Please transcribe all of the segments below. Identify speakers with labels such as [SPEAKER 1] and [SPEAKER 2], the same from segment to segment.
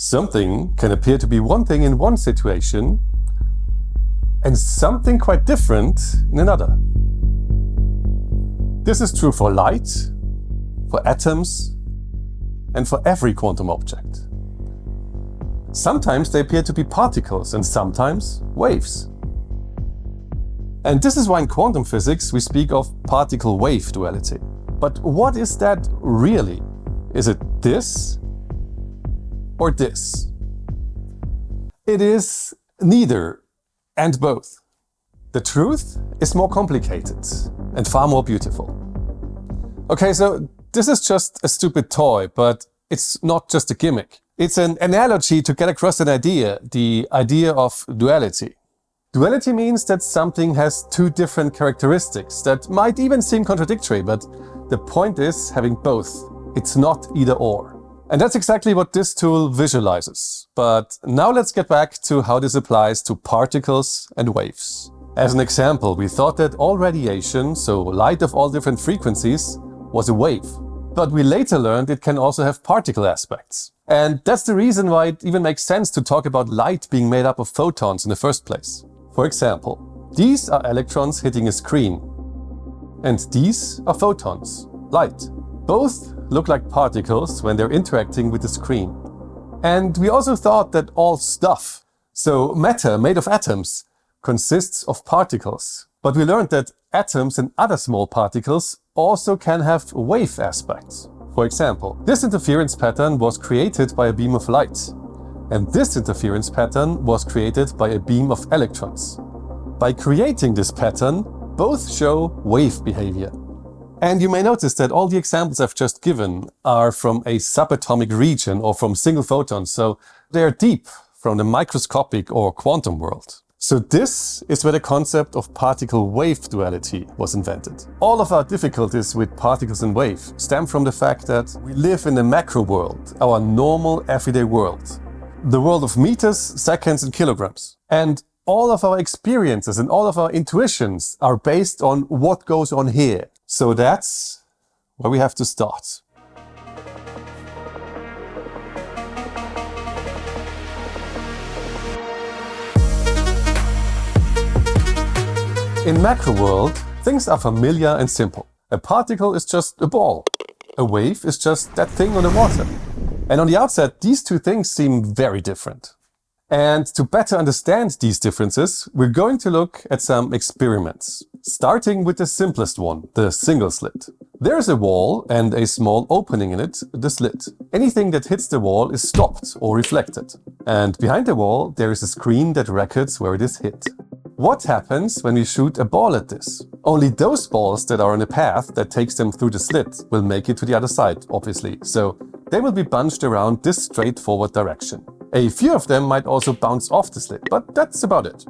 [SPEAKER 1] Something can appear to be one thing in one situation and something quite different in another. This is true for light, for atoms, and for every quantum object. Sometimes they appear to be particles and sometimes waves. And this is why in quantum physics we speak of particle-wave duality. But what is that really? Is it this or this? It is neither and both. The truth is more complicated and far more beautiful. Okay, so this is just a stupid toy, but it's not just a gimmick. It's an analogy to get across an idea, the idea of duality. Duality means that something has two different characteristics that might even seem contradictory, but the point is having both. It's not either or. And that's exactly what this tool visualizes. But now let's get back to how this applies to particles and waves. As an example, we thought that all radiation, so light of all different frequencies, was a wave. But we later learned it can also have particle aspects. And that's the reason why it even makes sense to talk about light being made up of photons in the first place. For example, these are electrons hitting a screen. And these are photons, light. Both look like particles when they're interacting with the screen. And we also thought that all stuff, so matter made of atoms, consists of particles. But we learned that atoms and other small particles also can have wave aspects. For example, this interference pattern was created by a beam of light. And this interference pattern was created by a beam of electrons. By creating this pattern, both show wave behavior. And you may notice that all the examples I've just given are from a subatomic region or from single photons, so they are deep from the microscopic or quantum world. So this is where the concept of particle-wave duality was invented. All of our difficulties with particles and waves stem from the fact that we live in the macro world, our normal everyday world. The world of meters, seconds and kilograms. And all of our experiences and all of our intuitions are based on what goes on here. So that's where we have to start. In macro world, things are familiar and simple. A particle is just a ball. A wave is just that thing on the water. And on the outset, these two things seem very different. And to better understand these differences, we're going to look at some experiments. Starting with the simplest one, the single slit. There's a wall and a small opening in it, the slit. Anything that hits the wall is stopped or reflected. And behind the wall, there is a screen that records where it is hit. What happens when we shoot a ball at this? Only those balls that are on a path that takes them through the slit will make it to the other side, obviously. So they will be bunched around this straightforward direction. A few of them might also bounce off the slit, but that's about it.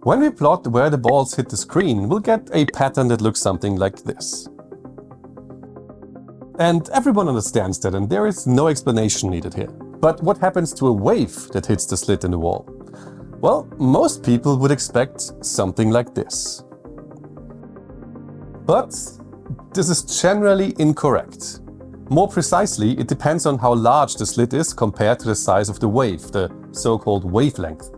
[SPEAKER 1] When we plot where the balls hit the screen, we'll get a pattern that looks something like this. And everyone understands that, and there is no explanation needed here. But what happens to a wave that hits the slit in the wall? Well, most people would expect something like this. But this is generally incorrect. More precisely, it depends on how large the slit is compared to the size of the wave, the so-called wavelength.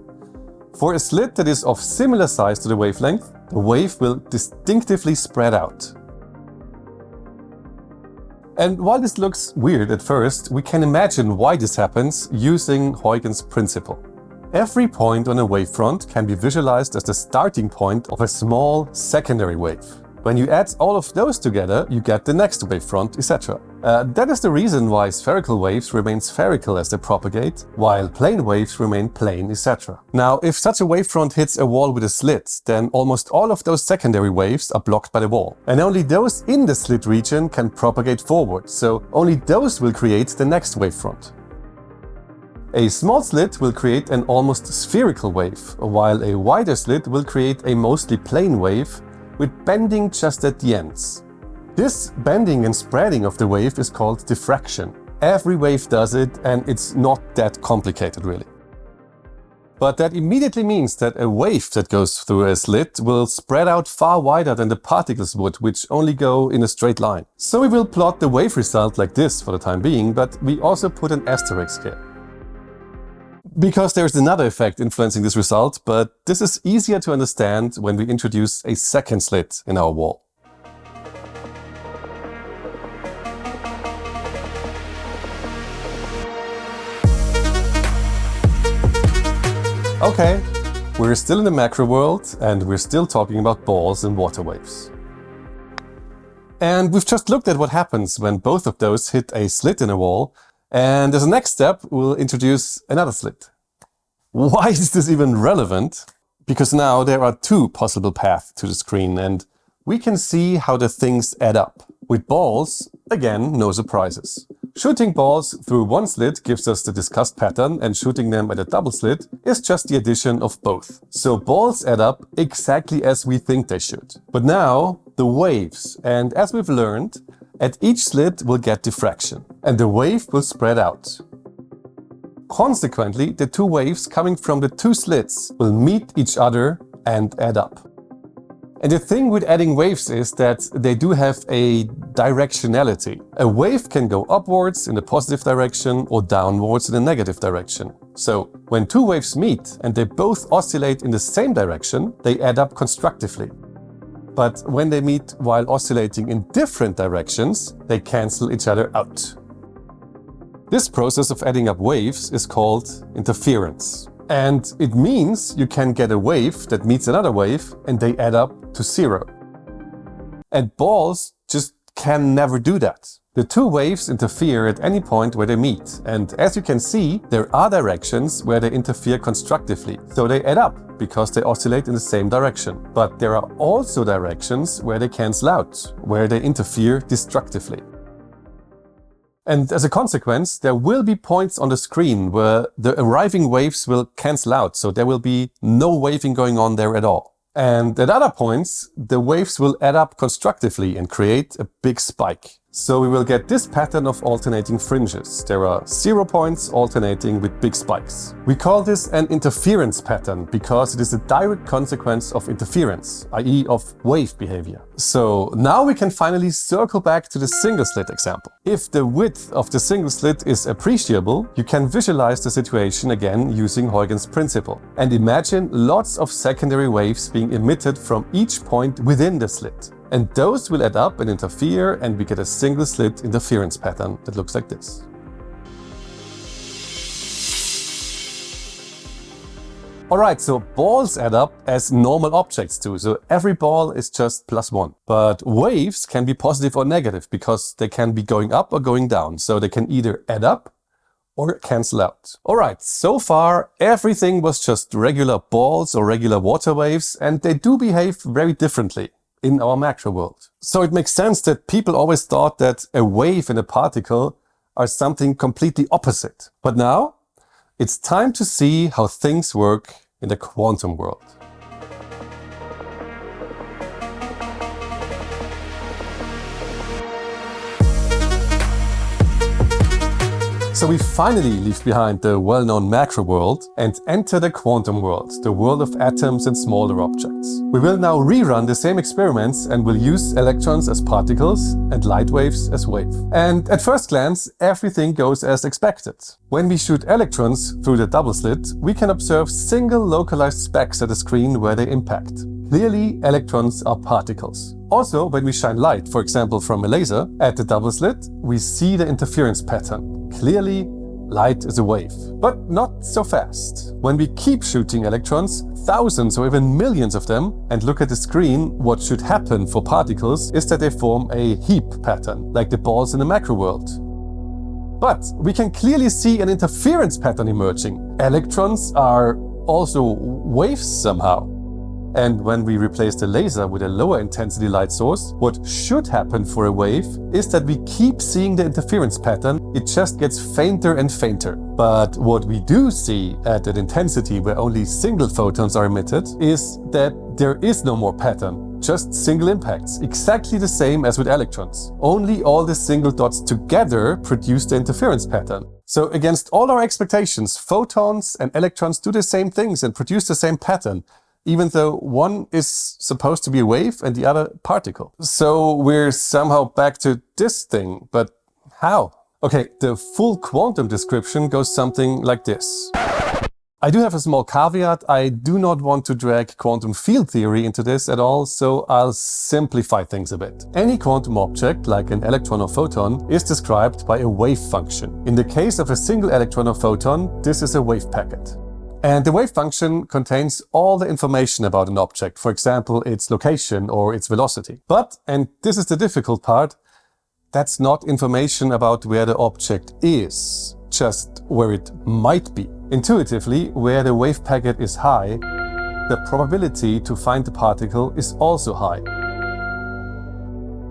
[SPEAKER 1] For a slit that is of similar size to the wavelength, the wave will distinctively spread out. And while this looks weird at first, we can imagine why this happens using Huygens' principle. Every point on a wavefront can be visualized as the starting point of a small secondary wave. When you add all of those together, you get the next wavefront, etc. That is the reason why spherical waves remain spherical as they propagate, while plane waves remain plane, etc. Now, if such a wavefront hits a wall with a slit, then almost all of those secondary waves are blocked by the wall. And only those in the slit region can propagate forward, so only those will create the next wavefront. A small slit will create an almost spherical wave, while a wider slit will create a mostly plane wave with bending just at the ends. This bending and spreading of the wave is called diffraction. Every wave does it, and it's not that complicated really. But that immediately means that a wave that goes through a slit will spread out far wider than the particles would, which only go in a straight line. So we will plot the wave result like this for the time being, but we also put an asterisk here. Because there's another effect influencing this result, but this is easier to understand when we introduce a second slit in our wall. Okay, we're still in the macro world and we're still talking about balls and water waves. And we've just looked at what happens when both of those hit a slit in a wall, and as a next step we'll introduce another slit. Why is this even relevant? Because now there are two possible paths to the screen and we can see how the things add up. With balls, again, no surprises. Shooting balls through one slit gives us the discussed pattern, and shooting them at a double slit is just the addition of both. So balls add up exactly as we think they should. But now, the waves, and as we've learned, at each slit we'll get diffraction, and the wave will spread out. Consequently, the two waves coming from the two slits will meet each other and add up. And the thing with adding waves is that they do have a directionality. A wave can go upwards in a positive direction or downwards in a negative direction. So when two waves meet and they both oscillate in the same direction, they add up constructively. But when they meet while oscillating in different directions, they cancel each other out. This process of adding up waves is called interference. And it means you can get a wave that meets another wave and they add up to zero. And balls just can never do that. The two waves interfere at any point where they meet. And as you can see, there are directions where they interfere constructively. So they add up because they oscillate in the same direction. But there are also directions where they cancel out, where they interfere destructively. And as a consequence, there will be points on the screen where the arriving waves will cancel out, so there will be no waving going on there at all. And at other points, the waves will add up constructively and create a big spike. So we will get this pattern of alternating fringes. There are 0 points alternating with big spikes. We call this an interference pattern because it is a direct consequence of interference, i.e. of wave behavior. So now we can finally circle back to the single slit example. If the width of the single slit is appreciable, you can visualize the situation again using Huygens principle and imagine lots of secondary waves being emitted from each point within the slit. And those will add up and interfere, and we get a single slit interference pattern that looks like this. Alright, so balls add up as normal objects do, so every ball is just +1. But waves can be positive or negative because they can be going up or going down, so they can either add up or cancel out. Alright, so far everything was just regular balls or regular water waves, and they do behave very differently in our macro world. So it makes sense that people always thought that a wave and a particle are something completely opposite. But now it's time to see how things work in the quantum world. So we finally leave behind the well-known macro world and enter the quantum world, the world of atoms and smaller objects. We will now rerun the same experiments and will use electrons as particles and light waves as wave. And at first glance, everything goes as expected. When we shoot electrons through the double slit, we can observe single localized specks at the screen where they impact. Clearly, electrons are particles. Also, when we shine light, for example from a laser, at the double slit, we see the interference pattern. Clearly, light is a wave, but not so fast. When we keep shooting electrons, thousands or even millions of them, and look at the screen, what should happen for particles is that they form a heap pattern, like the balls in the macro world. But we can clearly see an interference pattern emerging. Electrons are also waves somehow. And when we replace the laser with a lower intensity light source, what should happen for a wave is that we keep seeing the interference pattern, it just gets fainter and fainter. But what we do see at an intensity where only single photons are emitted is that there is no more pattern, just single impacts, exactly the same as with electrons. Only all the single dots together produce the interference pattern. So against all our expectations, photons and electrons do the same things and produce the same pattern, even though one is supposed to be a wave and the other particle. So we're somehow back to this thing, but how? Okay, the full quantum description goes something like this. I do have a small caveat. I do not want to drag quantum field theory into this at all, so I'll simplify things a bit. Any quantum object, like an electron or photon, is described by a wave function. In the case of a single electron or photon, this is a wave packet. And the wave function contains all the information about an object, for example, its location or its velocity. But, and this is the difficult part, that's not information about where the object is, just where it might be. Intuitively, where the wave packet is high, the probability to find the particle is also high.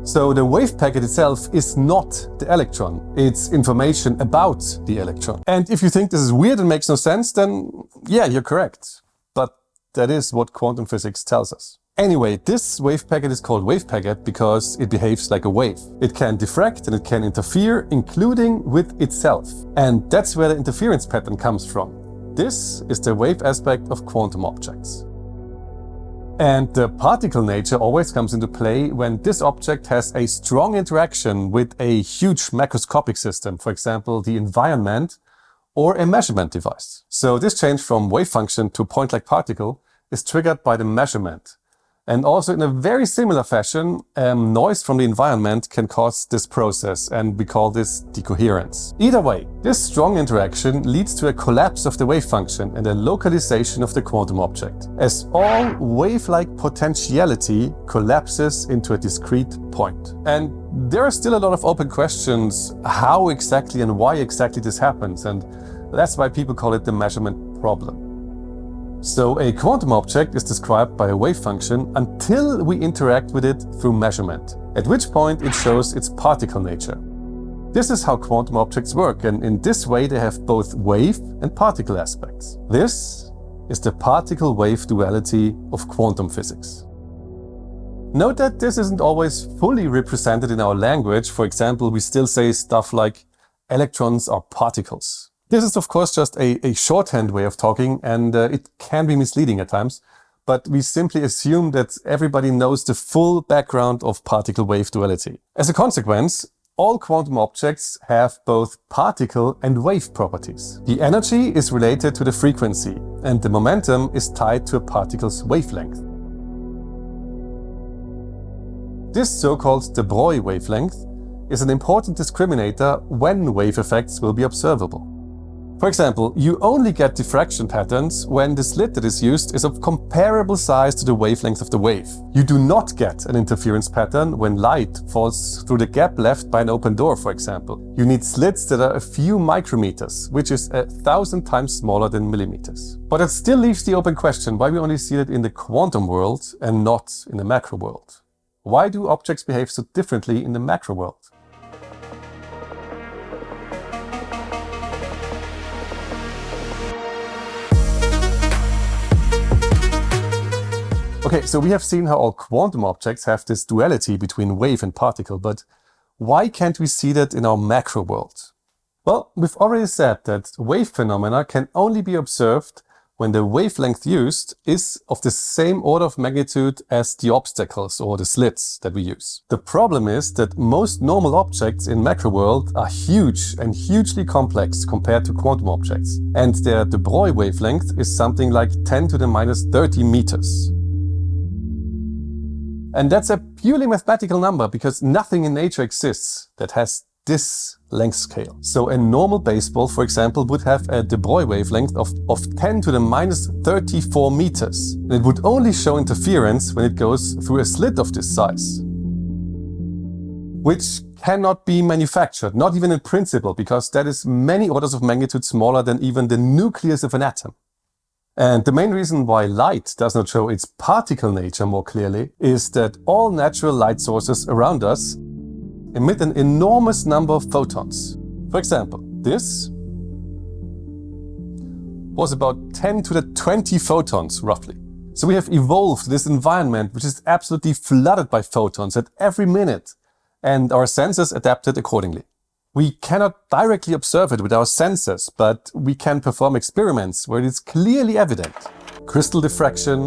[SPEAKER 1] So the wave packet itself is not the electron, it's information about the electron. And if you think this is weird and makes no sense, then yeah, you're correct. But that is what quantum physics tells us. Anyway, this wave packet is called wave packet because it behaves like a wave. It can diffract and it can interfere, including with itself. And that's where the interference pattern comes from. This is the wave aspect of quantum objects. And the particle nature always comes into play when this object has a strong interaction with a huge macroscopic system, for example, the environment or a measurement device. So this change from wave function to point-like particle is triggered by the measurement. And also in a very similar fashion, noise from the environment can cause this process, and we call this decoherence. Either way, this strong interaction leads to a collapse of the wave function and a localization of the quantum object, as all wave-like potentiality collapses into a discrete point. And there are still a lot of open questions how exactly and why exactly this happens, and that's why people call it the measurement problem. So a quantum object is described by a wave function until we interact with it through measurement, at which point it shows its particle nature. This is how quantum objects work, and in this way they have both wave and particle aspects. This is the particle-wave duality of quantum physics. Note that this isn't always fully represented in our language. For example, we still say stuff like electrons are particles. This is of course just a shorthand way of talking, and it can be misleading at times, but we simply assume that everybody knows the full background of particle-wave duality. As a consequence, all quantum objects have both particle and wave properties. The energy is related to the frequency, and the momentum is tied to a particle's wavelength. This so-called de Broglie wavelength is an important discriminator when wave effects will be observable. For example, you only get diffraction patterns when the slit that is used is of comparable size to the wavelength of the wave. You do not get an interference pattern when light falls through the gap left by an open door, for example. You need slits that are a few micrometers, which is 1,000 times smaller than millimeters. But it still leaves the open question why we only see it in the quantum world and not in the macro world. Why do objects behave so differently in the macro world? Okay, so we have seen how all quantum objects have this duality between wave and particle, but why can't we see that in our macro world? Well, we've already said that wave phenomena can only be observed when the wavelength used is of the same order of magnitude as the obstacles or the slits that we use. The problem is that most normal objects in macro world are huge and hugely complex compared to quantum objects, and their de Broglie wavelength is something like 10 to the minus 30 meters. And that's a purely mathematical number because nothing in nature exists that has this length scale. So a normal baseball, for example, would have a de Broglie wavelength of 10 to the minus 34 meters. And it would only show interference when it goes through a slit of this size, which cannot be manufactured, not even in principle, because that is many orders of magnitude smaller than even the nucleus of an atom. And the main reason why light does not show its particle nature more clearly is that all natural light sources around us emit an enormous number of photons. For example, this was about 10 to the 20 photons, roughly. So we have evolved this environment which is absolutely flooded by photons at every minute, and our senses adapted accordingly. We cannot directly observe it with our senses, but we can perform experiments where it is clearly evident. Crystal diffraction,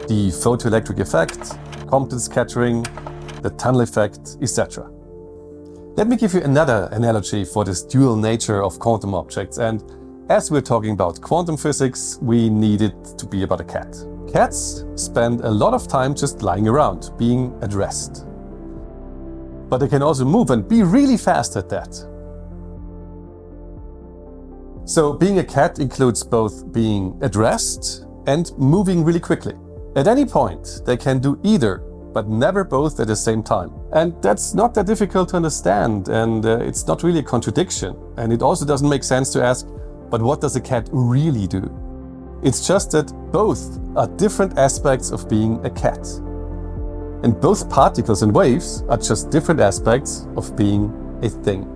[SPEAKER 1] the photoelectric effect, Compton scattering, the tunnel effect, etc. Let me give you another analogy for this dual nature of quantum objects, and as we're talking about quantum physics, we need it to be about a cat. Cats spend a lot of time just lying around, being at rest. But they can also move and be really fast at that. So being a cat includes both being at rest and moving really quickly. At any point, they can do either, but never both at the same time. And that's not that difficult to understand, and it's not really a contradiction. And it also doesn't make sense to ask, but what does a cat really do? It's just that both are different aspects of being a cat. And both particles and waves are just different aspects of being a thing.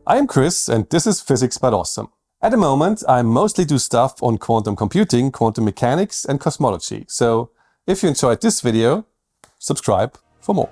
[SPEAKER 1] I'm Chris, and this is Physics But Awesome. At the moment, I mostly do stuff on quantum computing, quantum mechanics, and cosmology. So if you enjoyed this video, subscribe for more.